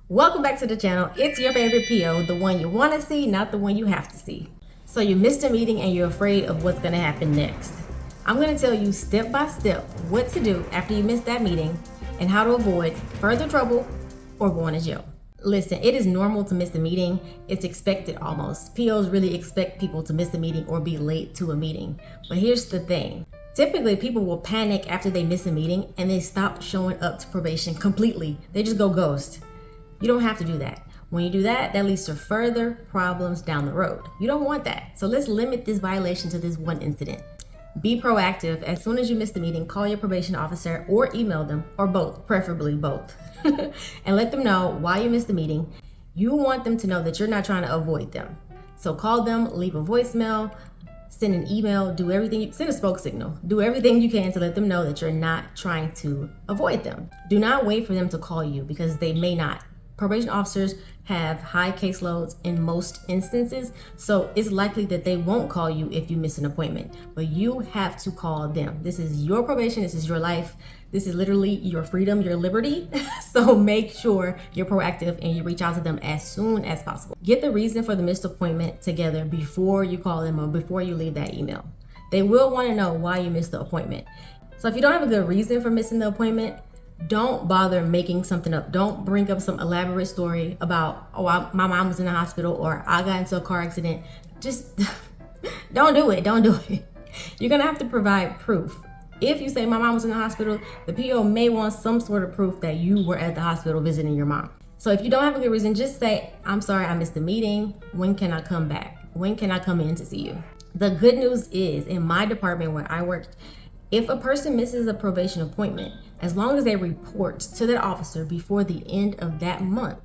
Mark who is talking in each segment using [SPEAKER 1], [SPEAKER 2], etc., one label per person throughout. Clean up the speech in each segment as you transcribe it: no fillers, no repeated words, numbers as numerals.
[SPEAKER 1] Welcome back to the channel. It's your favorite PO, the one you want to see, not the one you have to see. So you missed a meeting and you're afraid of what's going to happen next. I'm going to tell you step by step what to do after you miss that meeting and how to avoid further trouble or going to jail. Listen, it is normal to miss a meeting. It's expected almost. POs really expect people to miss a meeting or be late to a meeting. But here's the thing. Typically, people will panic after they miss a meeting and they stop showing up to probation completely. They just go ghost. You don't have to do that. When you do that, that leads to further problems down the road. You don't want that. So let's limit this violation to this one incident. Be proactive. As soon as you miss the meeting, call your probation officer or email them, or both, preferably both, and let them know why you missed the meeting. You want them to know that you're not trying to avoid them. So call them, leave a voicemail, send an email, do everything, send a smoke signal. Do everything you can to let them know that you're not trying to avoid them. Do not wait for them to call you because they may not. Probation officers have high caseloads in most instances, so it's likely that they won't call you if you miss an appointment, but you have to call them. This is your probation, this is your life, this is literally your freedom, your liberty. So make sure you're proactive and you reach out to them as soon as possible. Get the reason for the missed appointment together before you call them or before you leave that email. They will want to know why you missed the appointment. So if you don't have a good reason for missing the appointment, don't bother making something up. Don't bring up some elaborate story about, my mom was in the hospital or I got into a car accident. Just don't do it. Don't do it. You're going to have to provide proof. If you say my mom was in the hospital, the PO may want some sort of proof that you were at the hospital visiting your mom. So if you don't have a good reason, just say, I'm sorry, I missed the meeting. When can I come back? When can I come in to see you? The good news is, in my department where I worked, if a person misses a probation appointment, as long as they report to that officer before the end of that month,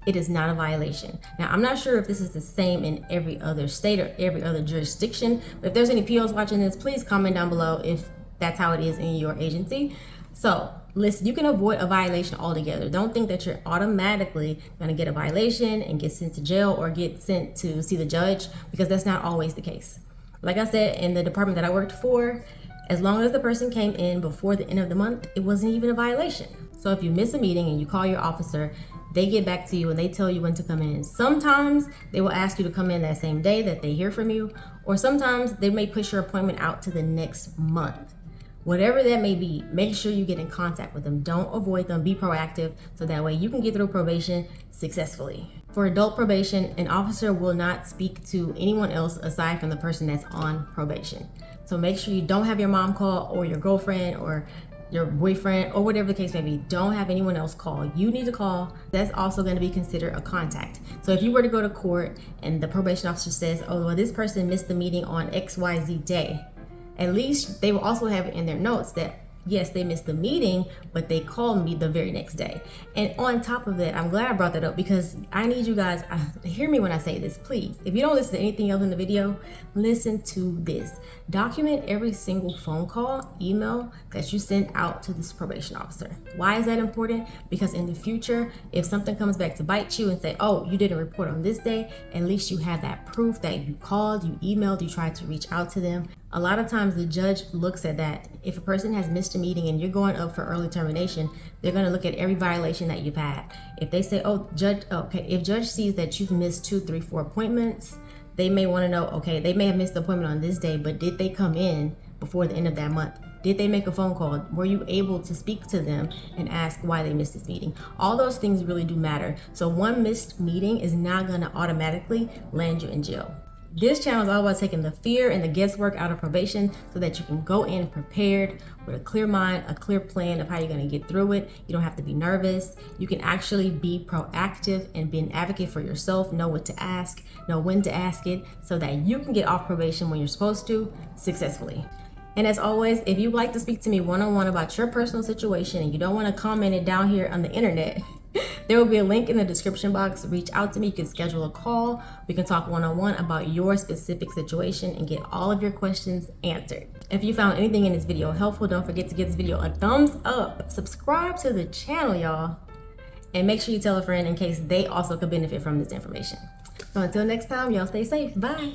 [SPEAKER 1] it is not a violation. Now, I'm not sure if this is the same in every other state or every other jurisdiction, but if there's any POs watching this, please comment down below if that's how it is in your agency. So listen, you can avoid a violation altogether. Don't think that you're automatically going to get a violation and get sent to jail or get sent to see the judge, because that's not always the case. Like I said, in the department that I worked for, as long as the person came in before the end of the month, it wasn't even a violation. So if you miss a meeting and you call your officer, they get back to you and they tell you when to come in. Sometimes they will ask you to come in that same day that they hear from you, or sometimes they may push your appointment out to the next month. Whatever that may be, make sure you get in contact with them. Don't avoid them. Be proactive so that way you can get through probation successfully. For adult probation, an officer will not speak to anyone else aside from the person that's on probation. So make sure you don't have your mom call or your girlfriend or your boyfriend or whatever the case may be. Don't have anyone else call. You need to call. That's also going to be considered a contact. So if you were to go to court and the probation officer says, oh, well, this person missed the meeting on XYZ day, at least they will also have it in their notes that, yes, they missed the meeting, but they called me the very next day. And on top of that, I'm glad I brought that up because I need you guys, hear me when I say this, please. If you don't listen to anything else in the video, listen to this. Document every single phone call, email that you send out to this probation officer. Why is that important? Because in the future, if something comes back to bite you and say, oh, you didn't report on this day, at least you have that proof that you called, you emailed, you tried to reach out to them. A lot of times the judge looks at that. If a person has missed a meeting and you're going up for early termination, they're going to look at every violation that you've had. If they say, oh, judge, okay, if judge sees that you've missed 2, 3, 4 appointments, they may want to know, okay, they may have missed the appointment on this day, but did they come in before the end of that month? Did they make a phone call? Were you able to speak to them and ask why they missed this meeting? All those things really do matter. So one missed meeting is not going to automatically land you in jail. This channel is all about taking the fear and the guesswork out of probation so that you can go in prepared with a clear mind, a clear plan of how you're going to get through it. You don't have to be nervous. You can actually be proactive and be an advocate for yourself, know what to ask, know when to ask it, so that you can get off probation when you're supposed to successfully. And as always, if you'd like to speak to me one-on-one about your personal situation and you don't want to comment it down here on the internet, there will be a link in the description box. Reach out to me. You can schedule a call. We can talk one-on-one about your specific situation and get all of your questions answered. If you found anything in this video helpful, don't forget to give this video a thumbs up. Subscribe to the channel, y'all. And make sure you tell a friend in case they also could benefit from this information. So until next time, y'all stay safe. Bye.